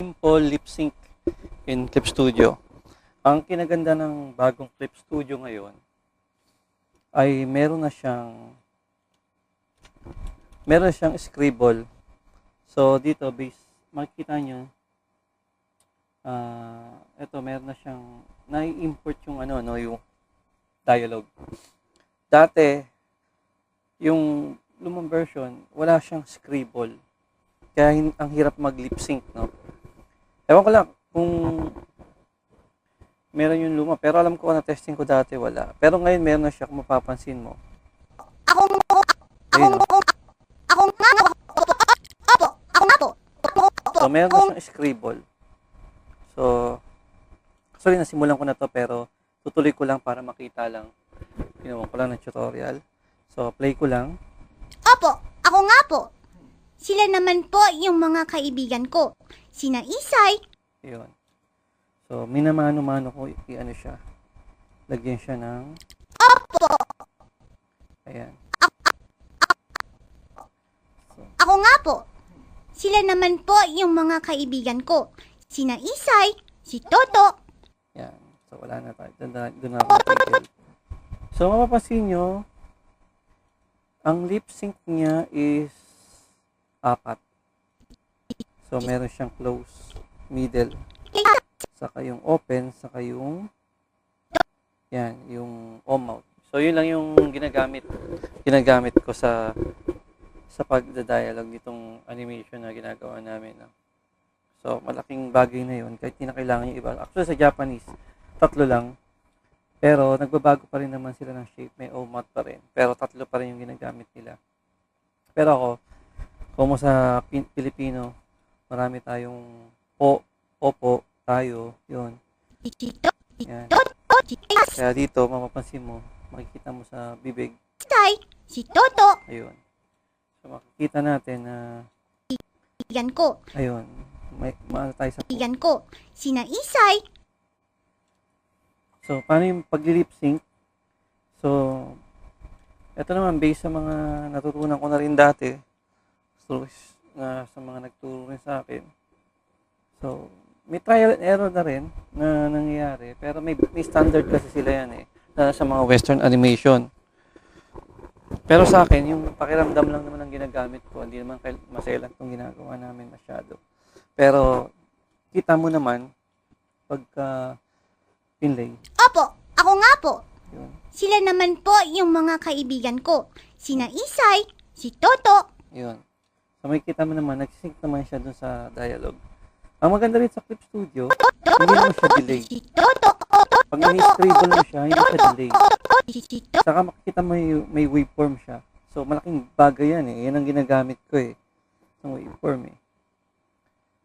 Simple lip sync in Clip Studio. Ang kinaganda ng bagong Clip Studio ngayon ay meron na siyang scribble. So dito makikita nyo, ito meron na siyang nai-import yung yung dialogue. Dati yung lumang version wala siyang scribble. Kaya ang hirap mag-lip sync, no? Ewan ko lang kung meron yung luma. Pero alam ko na testing ko dati wala. Pero ngayon meron na siya kung mapapansin mo. Ayun, no? So meron na siyang scribble. So, sorry nasimulan ko na to pero tutuloy ko lang para makita lang. Ginawa ko lang ng tutorial. So, play ko lang. Opo, ako nga po. Sila naman po yung mga kaibigan ko. Sina Isay. Ayun. So, minamano-mano ko i-ano siya. Lagyan siya ng... Opo, Ayan. ako nga po. Sila naman po yung mga kaibigan ko. Sina Isay, si Toto. Yan. So, wala na tayo. Doon na ako tigil. So, mapapansin nyo, ang lip sync niya is 4. So, meron siyang close, middle, saka yung open, saka yung yung on-mouth. So, yun lang yung ginagamit ko sa pagda-dialogue nitong animation na ginagawa namin. No? So, malaking bagay na yun, kahit hindi na kailangan yung iba. Actually, sa Japanese, 3 lang. Pero, nagbabago pa rin naman sila ng shape. May on-mouth pa rin. Pero, 3 pa rin yung ginagamit nila. Pero ako, kung sa Pilipino, marami tayong opo, tayo, yun. Yan. Kaya dito, mapapansin mo, makikita mo sa bibig. Isay, si Toto. Ayun. So, makikita natin na, Kaibigan ko. ayun, may maano tayo sa Kaibigan ko. Sina Isay. So, paano yung pag-lip sync? So, ito naman, based sa mga natutunan ko na rin dati, sa mga nagturo rin sa akin. So, may trial and error na rin na nangyayari, pero may standard kasi sila yan sa mga western animation. Pero sa akin, yung pakiramdam lang naman ang ginagamit ko, hindi naman maselan itong ginagawa namin masyado. Pero, kita mo naman, pagka pinlay, Opo, ako nga po. yun. Sila naman po yung mga kaibigan ko. Sina Isay, si Toto. Yun. So, makikita mo naman, nag-sync naman siya dun sa dialogue. Ang maganda rin sa Clip Studio, hindi naman siya delay. Si Toto. Pag na-scribble mo siya, hindi siya delay. Si Toto. Saka makikita mo may waveform siya. So, malaking bagay yan . Yan ang ginagamit ko Yung waveform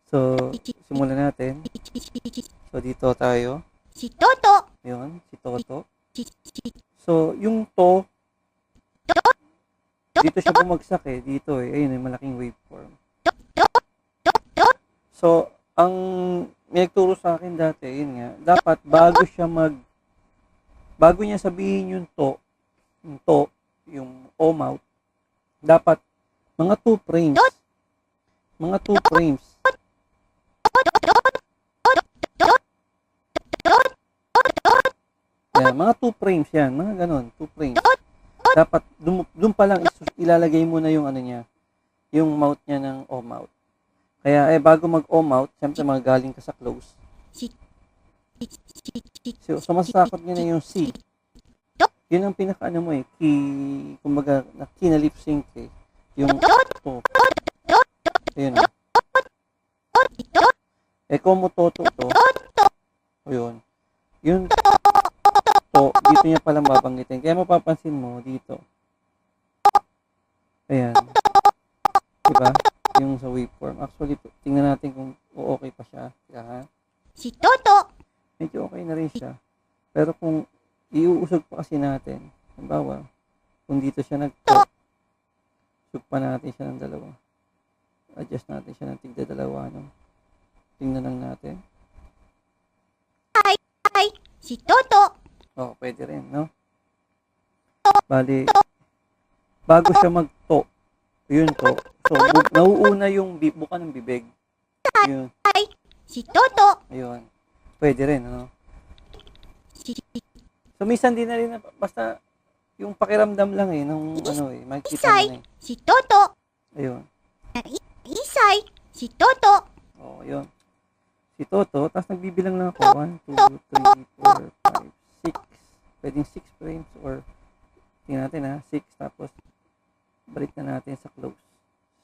So, simulan natin. So, dito tayo. Si Toto. Yun, si Toto. Si So, yung to, dito siya bumagsak dito Ayun, malaking waveform. So, ang may nagturo sa akin dati, yun nga, dapat bago niya sabihin yung o-mouth, dapat mga 2 frames. Mga 2 frames. Yan, mga 2 frames yan, mga ganon, 2 frames. Dapat dun pa lang ilalagay mo na yung yung mouth niya ng o-mouth. Kaya bago mag-o-mouth, siyempre magaling ka sa close. So masasakot niya na yung C. Yun ang pinaka mo key, kumbaga key na lip sync yung to. Ayun kung mo to. Ayun. Yung to, dito niya palang babanggitin. Kaya mapapansin mo dito. Ayan. Diba? Yung sa waveform. Actually, tingnan natin kung okay pa siya. Yan. Si Toto. Medyo okay na rin siya. Pero kung iuusog pa kasi natin, halimbawa, kung dito siya nag-to, usog pa natin siya ng 2. Adjust natin siya ng tigda 2. Tingnan lang natin. Ay, si Toto. Pwede rin, no? Bali, bago siya mag-to, yun to. So, nauuna yung buka ng bibig. Yun. si Toto, Ayun. Pwede rin, ano? si So, minsan din na rin, basta yung pakiramdam lang nung ano makikita mo Isay, na si Toto, Ayun. Isay, si Toto, Oh, ayun. Si Toto, tapos nagbibilang lang ako. 1, 2, 3, 4, 5, 6. Pwedeng 6 frames or tingnan natin 6. Tapos, balik na natin sa close.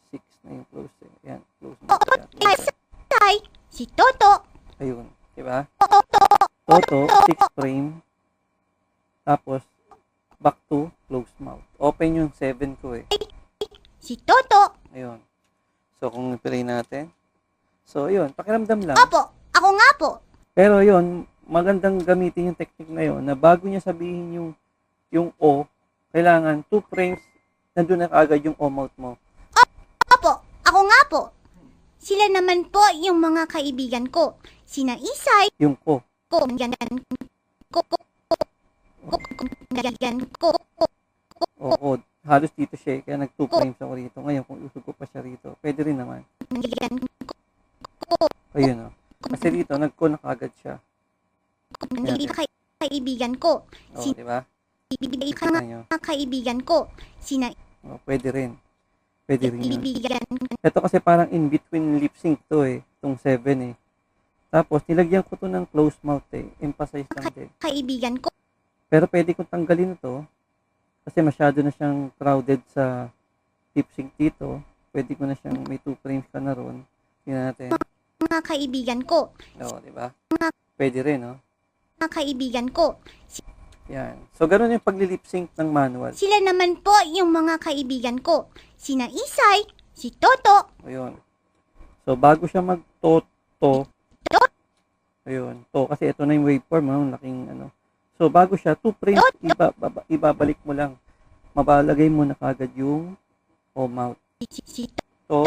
6 na yung close Ayan, close na siya. Isay, si Toto, Ayun. Diba? Toto, Toto, 6 frame. Tapos, back to close mouth. Open yung 7 ko si Toto. Ayun. So, kung i-play natin. So, ayun. Pakiramdam lang. Opo, ako nga po. Pero yun, magandang gamitin yung technique na yun na bago niya sabihin yung O, kailangan 2 frames nandun na kaagad yung O mouth mo. Opo, ako nga po. Sila naman po yung mga kaibigan ko. Sina Isay, Yung ko. ganyan ko, Oo, halos dito siya kaya nag 2 frames ako rito. Ngayon, kung usog ko pa siya rito, pwede rin naman. Ayun Kasi dito, nag-ko na kaagad siya. kaibigan ko. Oo, di ba? Kita nyo. Mga kaibigan ko. Sina Pwede rin. Pwede rin yun. kaibigan Ito kasi parang in between lip sync to itong 7 Tapos, nilagyan ko to ng close mouth Emphasize lang din. kaibigan ko. Pero pwede kong tanggalin ito kasi masyado na siyang crowded sa lip sync dito. Pwede ko na siyang may 2 frames ka na ron. Tingnan natin. Mga kaibigan ko. Oo, di ba? Pwede rin, Mga kaibigan ko. Yan. So, ganun yung pagli-lip sync ng manual. Sila naman po yung mga kaibigan ko. Sina Isay, si Toto, Ayun. So, bago siya mag-to, ayun, to. Kasi ito na yung waveform, laking So, bago siya, 2 frames, ibabalik mo lang. Mabalagay mo na kagad yung O mouth. si To.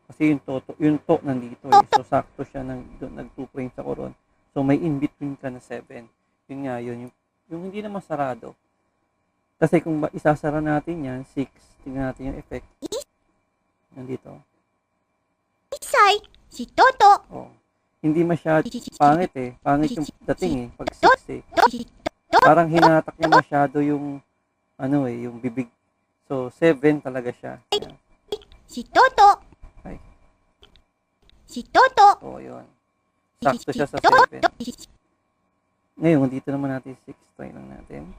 Kasi yung to nandito So, sakto siya nag 2 frames ako ron. So, may in-between ka na 7. Yun nga, yung hindi naman sarado. Kasi kung isasara natin yan, 6. Tingnan natin yung effect. Nandito. Isay, si Toto, Oh. Hindi masyado pangit Pangit yung dating pag 6 si Parang hinatak niya masyado yung yung bibig. So, 7 talaga siya. Ayan. si Toto, Ay. si Toto, Oh, yun. Sakto siya sa 7. Ngayon, dito naman natin 6. Try lang natin.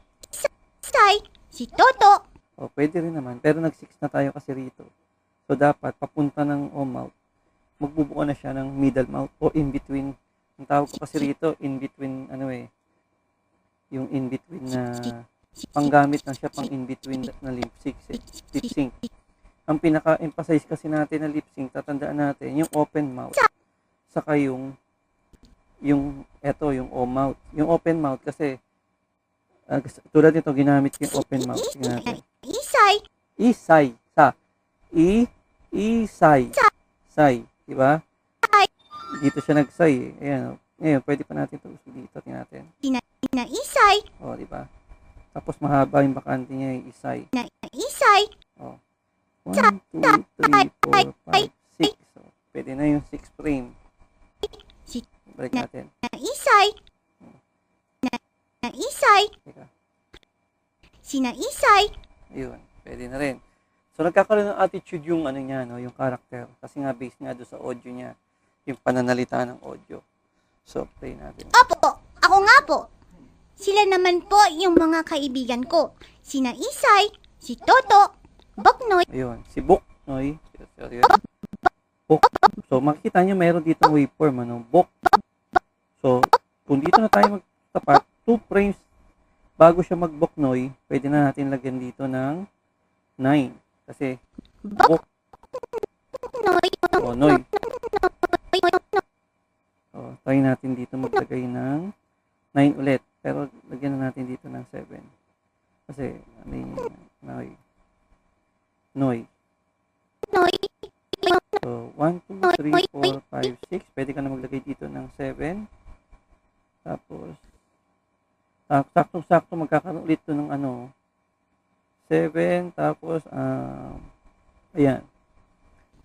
Isay, si Toto, Oh, pwede rin naman. Pero nag-6 na tayo kasi rito. So, dapat papunta ng O mouth. Magbubuka na siya ng middle mouth o in between. Ang tawag ko kasi rito, in between, yung in between na panggamit na siya pang in between na lip sync. Ang pinaka-emphasize kasi natin na lip sync, tatandaan natin, yung open mouth. Saka yung O mouth. Yung open mouth kasi, tulad nito, ginamit ko yung open mouth. Tingnan natin. Isay, Isay. Isay. Say. Diba? Dito siya nagsay Ayan. Ngayon, pwede pa natin ito gusto dito. Tingnan natin. sina Isay, O, diba? Tapos mahaba yung bakante niya yung isay. Isay, O. 1, 2, 3, 4, 5, 6. So, pwede na yung 6 frame. Balik natin. Isay, Isay, Teka. sina Isay, Ayun. Pwede na rin. So, nagkakaroon ng attitude yung niya, yung character. Kasi nga, based nga doon sa audio niya. Yung pananalita ng audio. So, play natin. Opo, ako nga po. Sila naman po yung mga kaibigan ko. Sina Isay, si Toto, Boknoy, Ayun. Si Boknoy. Bok. So, makikita nyo, mayroon dito waveform, Bok. So, kung dito na tayo magtapat, 2 frames bago siya mag-Boknoy, pwede na natin lagyan dito ng 9. Kasi, Bok. O, Noy. O, try natin dito maglagay ng 9 ulit. Pero, lagyan na natin dito ng 7. Kasi, Noy. Noy. So, 1, 2, 3, 4, 5, 6. Pwede ka na maglagay dito ng 7. Tapos, saktong-sakto magkakaroon ulit to ng 7. Tapos, ayan.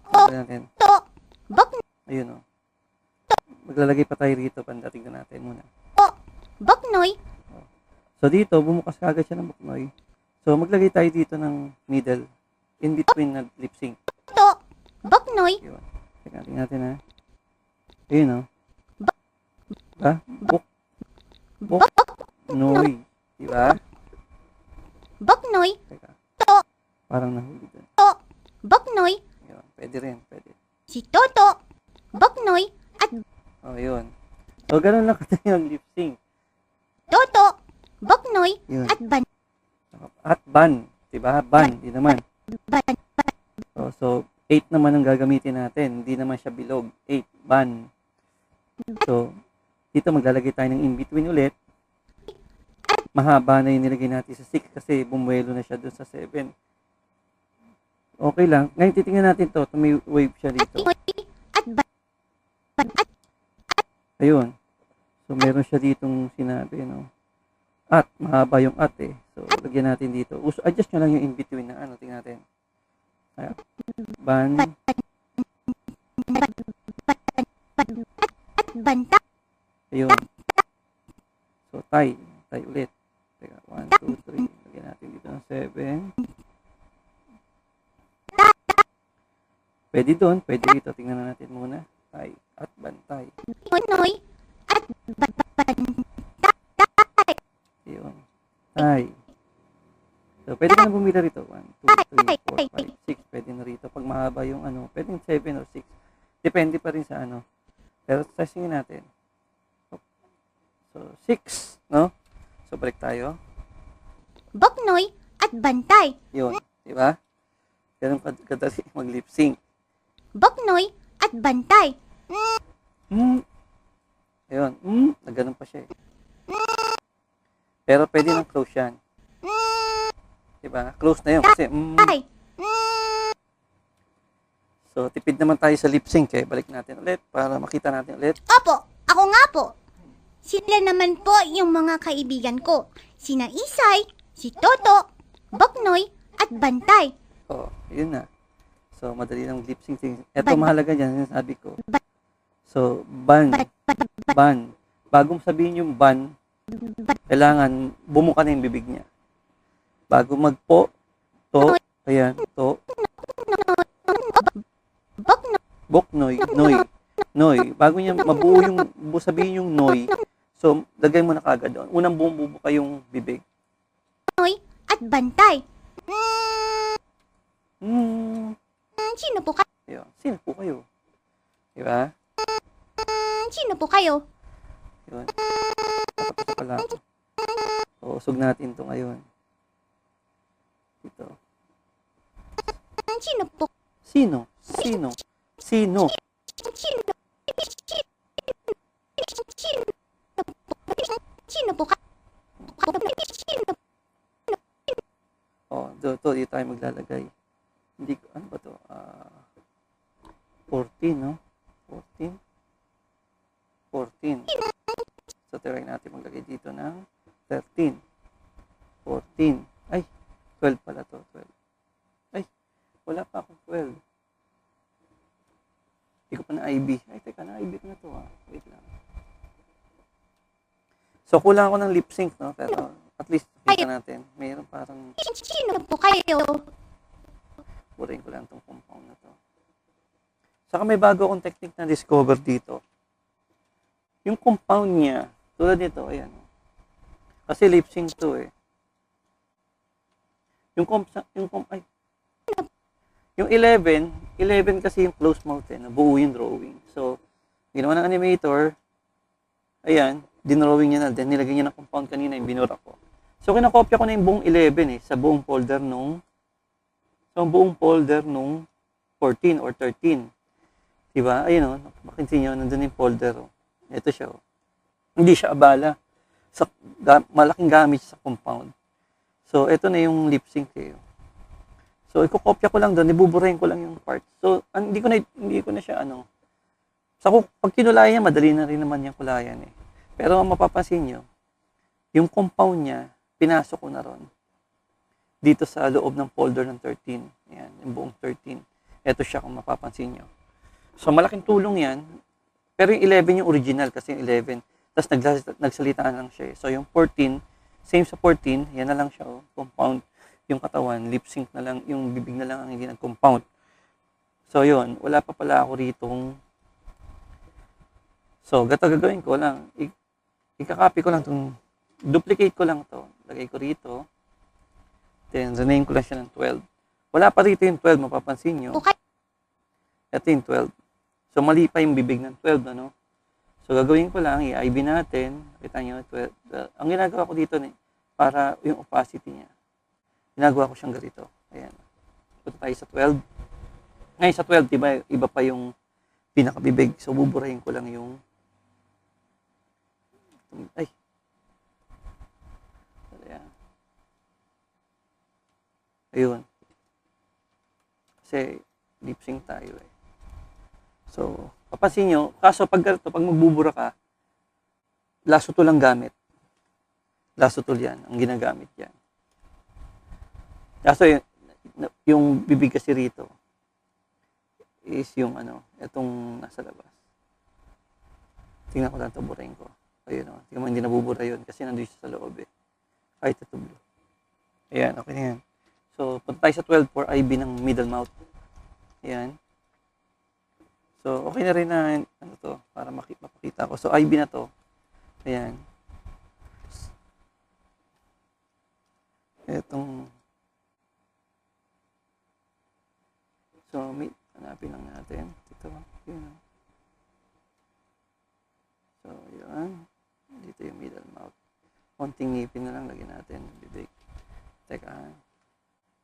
Tignan natin. Boknoy, Ayun maglalagay pa tayo rito. Tingnan natin muna. Boknoy, So, dito, bumukas kagad siya ng buknoy. So, maglagay tayo dito ng middle. In between na lip sync. to, boknoy, Yun. Tingnan natin ha. Ayun o. Diba? Buknoy. Diba? boknoy, Teka. To. Parang nahuli dun. boknoy, Yun. Pwede rin. Pwede. si Toto, boknoy, at Oh, yun. So, ganun lang kasi yung lip sync. Toto, boknoy, Yun. at At ban. Diba? Ban. Di naman. ban, So 8 naman ang gagamitin natin. Hindi naman siya bilog. 8. Ban. So, dito maglalagay tayo ng in-between ulit. Mahaba na yung nilagay natin sa 6 kasi bumuelo na siya dun sa 7. Okay lang. Ngayon titingnan natin to. May wave siya dito. at Ayun. So, meron siya ditong sinabi, no? At. Mahaba yung at eh. So, lagyan natin dito. Adjust nyo lang yung in-between na ano. Tingnan natin. Ayan. Ban. banta, Ayun. So, tie. Tie ulit. Teka, 1, 2, 3. Lagyan natin dito ng 7. Pwede doon. Pwede dito. Tingnan na natin muna. Tie at bantay. boknoy, at Ayun. Tie. So, pwede ka na bumila rito. 1, 2, 3, 4, 5, 6. Pwede na rito. Pag mahaba yung ano, pwede 7 or 6. Depende pa rin sa ano. Pero testingin natin. So, 6. No? So, balik tayo. boknoy, at bantay, Yun. Diba? Ganun kadali mag-lip sync. boknoy, at bantay, Ayun. Nagganon pa siya eh. Pero pwede nang close yan. Diba? Close na yun kasi ay, So, tipid naman tayo sa lip sync eh. Balik natin ulit para makita natin ulit. opo, ako nga po. Sila naman po yung mga kaibigan ko. Sina Isay, si Toto, Boknoy, at Bantay. Oh, yun na. So, madali ng lip sync. Ito mahalaga dyan, sinasabi ko. So, ban. Ban. Bago mo sabihin yung ban, kailangan bumuka na yung bibig niya. Bago magpo, to, ayan, to, Boknoy, boknoy, noy, noy. Bago niya mabuo yung, sabihin yung noy, so, lagay mo na kagad doon. Unang bumubuka yung bibig. at Bantay. Sino po kayo? Ayun. Sino po kayo? Diba? Sino po kayo? Yun. Tapos pala ako. So, usog natin to ngayon. Dito. Sino po? Sino? Sino? Sino? Sino? Sino po kayo? Sino? Oh, dito tayo maglalagay. Hindi ko, ano ba to? 14, no? 14? 14. So, try natin maglagay dito ng 13. 14. Ay, 12 pala to. 12. Ay, wala pa akong 12. Hindi ko pa na IB. Ay, teka, na IB ko na to Wait lang. So, kulang ako ng lip sync, no? Pero, at least, kita natin. Mayroon parang, Sino po kayo? burahin ko lang itong compound na to. Saka may bago akong technique na discover dito. Yung compound niya, tulad nito, ayan. Kasi lip sync to eh. Yung 11 kasi yung close mouth eh, nabuo yung drawing. So, ginawa ng animator, ayan, dinrawing niya na, then nilagay niya ng compound kanina, yung binura ko. So, kinakopya ko na yung buong 11 eh, sa buong folder nung 14 or 13. Diba? Ayun o, makinsin nyo, nandun yung folder o. Ito siya o. Hindi siya abala. Malaking gamit sa compound. So, ito na yung lip sync eh. So, ikokopya ko lang doon, ibuburahin ko lang yung part. So, hindi ko na siya pag kinulayan niya, madali na rin naman yung kulayan eh. Pero mapapansin nyo, yung compound niya, pinasok ko na ron. Dito sa loob ng folder ng 13. Ayan, yung buong 13. Ito siya kung mapapansin nyo. So, malaking tulong yan. Pero yung 11 yung original kasi yung 11. Tapos nagsalita lang siya. So yung 14, same sa 14, yan na lang siya. Oh, compound yung katawan, lip sync na lang, yung bibig na lang ang hindi nag-compound. So yun, wala pa pala ako ritong. So gato gagawin ko lang, ikakopy ko lang itong, duplicate ko lang to, lagay ko rito, then rename ko lang siya ng 12. Wala pa rito yung 12, mapapansin nyo. Ito yung 12. So mali pa yung bibig ng 12, ano? So gagawin ko lang, i-IB natin, kita nyo, 12. Ang ginagawa ko dito, para yung opacity niya, ginagawa ko siyang ganito. Ayan. Punta tayo sa 12. Ngayon sa 12, diba, iba pa yung pinakabibig. So buburahin ko lang yung, ay, ayan. Ayun. Kasi lip sync tayo eh. So, papansin nyo, kaso pag ganito, pag magbubura ka, laso lang gamit. Laso yan, ang ginagamit yan. Kaso yung bibig kasi rito is yung itong nasa labas. Tingnan ko lang ito, burahin ko. Ayun o, tingnan mo, hindi nabubura yun kasi nandun siya sa loob eh. Kahit ito blue. Ayan, okay na yan. So, punta tayo sa 12 for IB ng middle mouth. Ayan. So, okay na rin na, para mapakita ko. So, IB na to. Ayan. Etong, so, hanapin lang natin. Ito, yun. So, yun. Dito yung middle mouth. Konting ngipin na lang, lagyan natin. Bibig. Teka,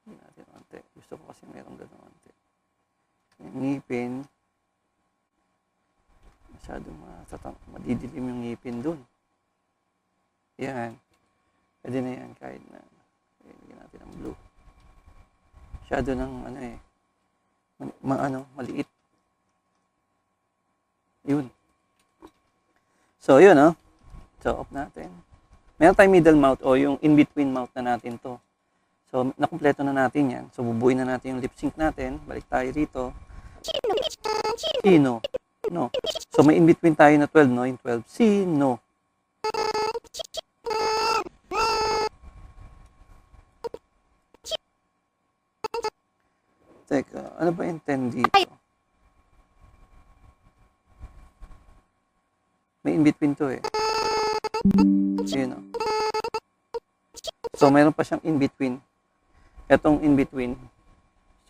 lagyan natin konti. Gusto ko kasi mayroong gano'n konti. Yung ngipin, masyadong madidilim yung ngipin dun. Yan. Pwede na yan kahit na. Lagyan natin ang blue. Masyado ng maliit. Yun. So, yun So, off natin. Meron tayong middle mouth o yung in-between mouth na natin to. So, nakumpleto na natin yan. So, bubuin na natin yung lip sync natin. Balik tayo rito. Sino? No. So, may in-between tayo na 12, no? Yung 12. Sino? Teka, ano ba yung 10 dito? May in-between to eh. Yun o. So, mayroon pa siyang in-between. Etong in-between.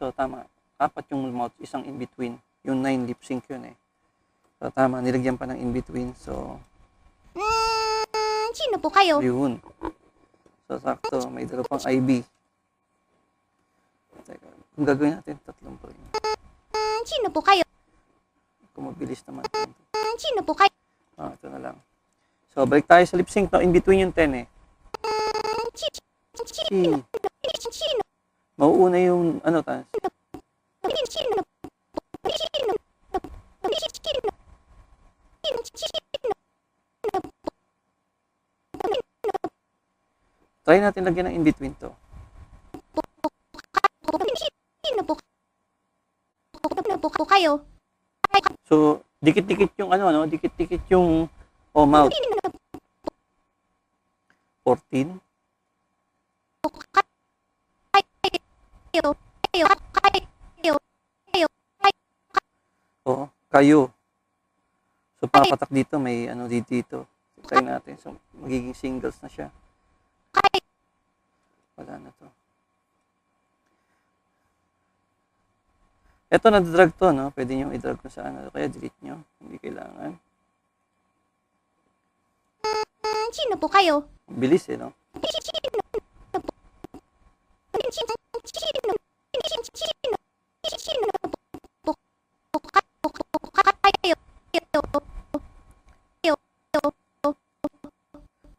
So, tama. 4 yung mouth, isang in-between. Yung 9 lip sync yun eh. So, tama. Nilagyan pa ng in-between. So, sino po kayo? yun. So, sakto. May dalawa pang IB. Teka. Kung gagawin natin, tatlong pa rin. Sino po kayo? Kung mabilis naman. Sino po kayo? Ito na lang. So, balik tayo sa lip sync. No? In between yung 10 eh. Sino? Mauuna yung, try natin lagyan ng in between to. Sino po kayo? So, dikit-dikit yung dikit-dikit yung mouth. 14. Kayo. So, papatak dito, may dito. Try natin. So, magiging singles na siya. Wala na to. Ito, nadadrag to, no? Pwede nyo i-drag kung saan. Kaya delete nyo. Hindi kailangan. Sino po kayo? Bilis eh, no?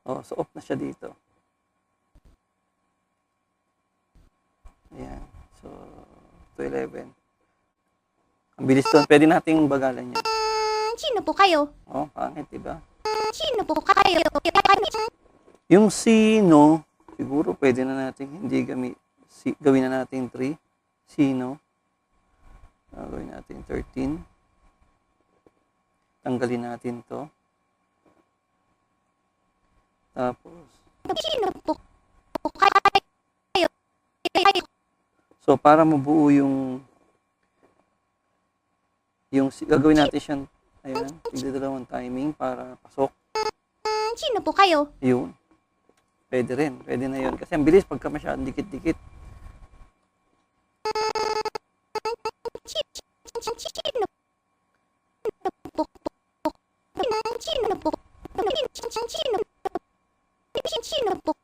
Oh, so off na siya dito. Ayan. So, 211. Ang bilis doon. Pwede nating bagalan niya. Sino po kayo? Oh, pangit, diba? Sino po kayo? Yung sino, siguro pwede na natin hindi gawin na natin 3. Sino. Gawin natin 13. tanggalin natin to. Tapos, Sino po kayo? so para mabuo gagawin natin siyang, ayan, tigdadalawang timing para pasok. Sino po kayo? Yun. Pwede rin. Pwede na yun. Kasi ang bilis pagka masyadong dikit-dikit. Sino po?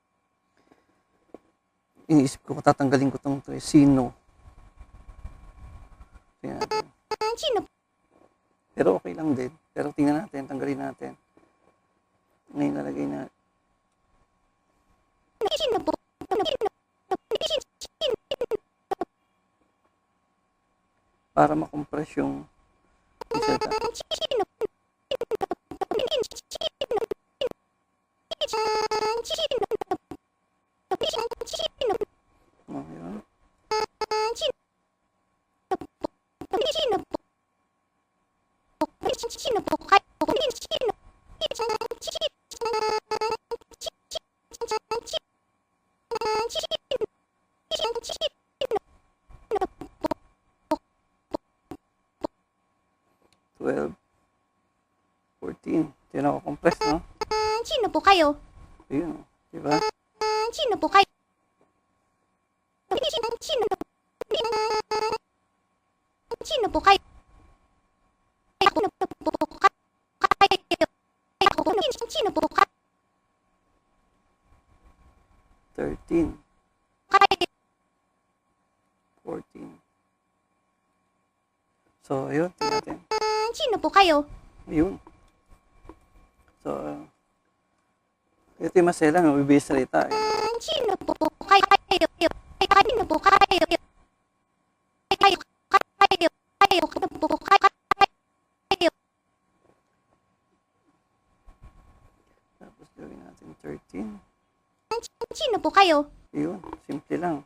Iniisip ko, tatanggalin ko tong sino. Tingnan natin. Sino Pero okay lang din. Pero tingnan natin, tanggalin natin. Ngayon lalagay na. Sino po? Para makompress yung salita. Oh, yun. Sino po kayo? Sino? 12, 14. Hindi na ako compress, no? Sino po kayo? Ayun, oh. Diba? Sino po kayo? Sino po kayo? Sino po kayo? 13, 14. So, ayun, tingnan natin. Sino po kayo? Ayun. So, ito yung masela, mabibis salita. Eh. Sino po kayo? Sino po kayo? Tapos gawin natin 13. Sino po kayo? Ayun, simple lang.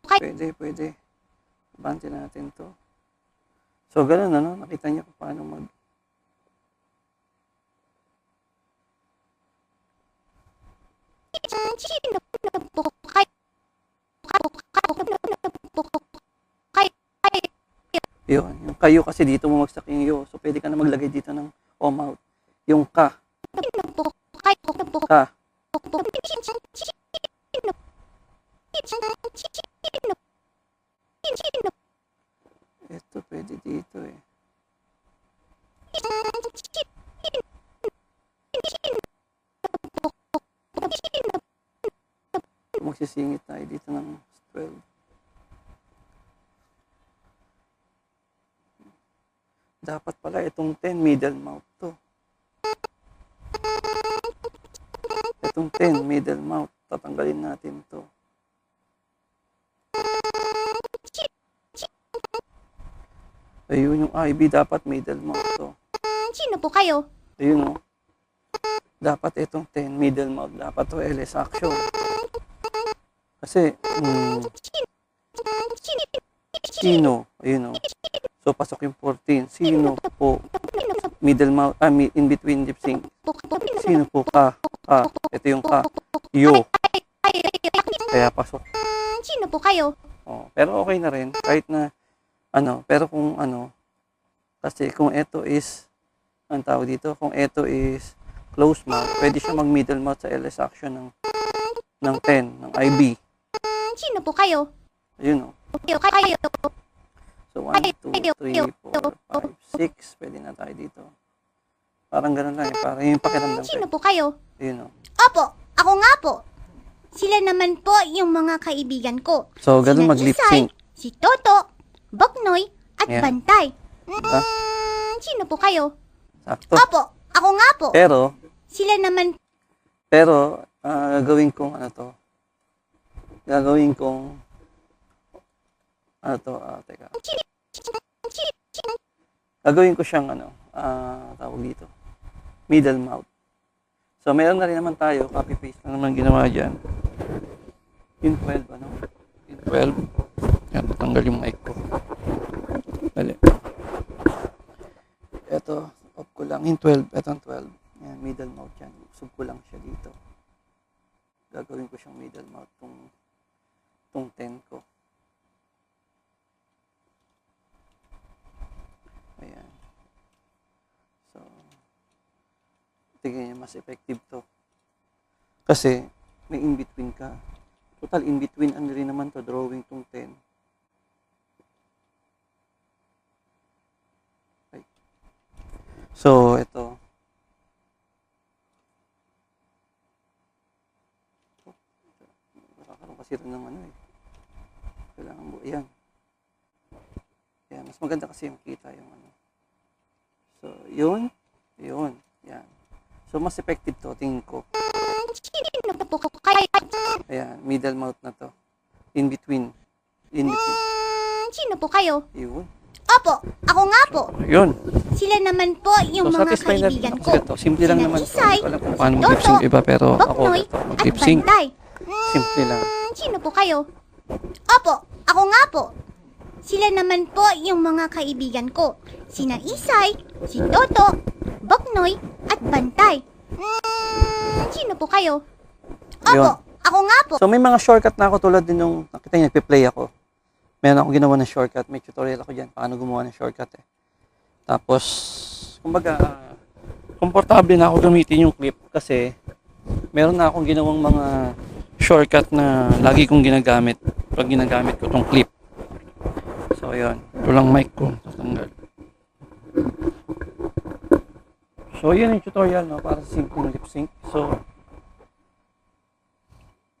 Kayo. Pwede. Abante natin to. So, ganun, ano? Nakita niyo kung paano mag... Sino po kayo? Yun, yung kayo kasi dito bumagsak yung yo. So, pwede ka na maglagay dito ng out. Yung ka. Sino po kayo? Ka. Ito, pwede dito eh. Magsisingit tayo dito ng 12. Dapat pala itong 10 middle mouth to. Itong 10 middle mouth, tatanggalin natin to. Ayun yung IB, dapat middle mouth to. Sino po kayo? Ayun o. Dapat itong 10 middle mouth, dapat to LS action. Kasi, sino? Ayun o. So, pasok yung 14. Sino po? Middle mouth, in between lip sync. Sino po ka? Ka. Ito yung ka. Yo. Kaya pasok. Sino po kayo? Oh, pero okay na rin. Kahit na, pero kung kasi kung ito is, ang tawag dito, kung ito is close mouth, pwede siya mag-middle mouth sa LS action ng 10, ng IB. Sino po kayo? Ayun o. Kayo. So, 1, 2, 3, 4, 5, 6. Pwede na tayo dito. Parang ganun lang. Parang yung pakiramdam ko. Sino po kayo? Ayun o. Opo, ako nga po. Sila naman po yung mga kaibigan ko. So, ganun Sina mag-lip Isay, sync. si Toto, Boknoy, at Yan. Bantay. Diba? Sino po kayo? Sakto. Opo, ako nga po. Pero, Sila naman gagawin kong teka. Gagawin ko siyang tawag dito. Middle mouth. So, meron na rin naman tayo. Copy-paste na naman ginawa dyan. In 12, In 12. Yan, tanggal yung mic ko. Dali. Ito, yung 12, etong 12. Yan, middle mouth yan. Sub ko lang siya dito. Gagawin ko siyang middle mouth tong 10 ko. Ayan. So, tingin niya mas effective to. Kasi, may in-between ka. Total, in-between ano rin naman to, drawing tong 10. Okay. So, ito. Nakakaroon kasi rin ng ano eh. Kailangan mo, ayan. Ayan, mas maganda kasi yung kita yung ano. So, yun. Yan. So, mas effective to, tingin ko. Sino po kayo? Ayan, middle mouth na to. In between. Sino po kayo? Yun. Opo, ako nga po. Yun. Sila naman po yung So, mga satisfy na kaibigan ako ko. sa ito. Simple lang Sina naman. Isay, Alam kung paano si mag-lip sync Toto, iba, pero ako Boknoy, ito. at Mag-lip sync. Bantay. Simple lang. Sino po kayo? Opo, ako nga po. Sila naman po yung mga kaibigan ko. Sina Isay, si Toto, Boknoy, at Bantay. Sino po kayo? Opo, Yun. ako nga po. So, may mga shortcut na ako tulad din nung nakita niyo, nagpe-play ako. Meron akong ginawa ng shortcut. May tutorial ako dyan. Paano gumawa ng shortcut eh. Tapos, kumbaga, komportable na ako gamitin yung clip kasi meron na akong ginawang mga shortcut na lagi kong ginagamit pag ginagamit ko tong clip. So, yun. Ito lang mic ko. Tatanggal. So, yun yung tutorial, no? Para sa simpleng lip sync. So,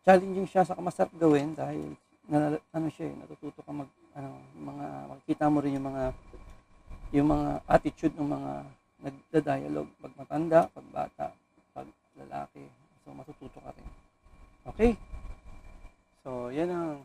challenging siya sa masarap gawin dahil ano siya, natututo ka makikita mo rin yung mga attitude ng mga nagda-dialogue pag matanda, pag bata, pag lalaki. So, matututo ka rin. Okay? So, yan ang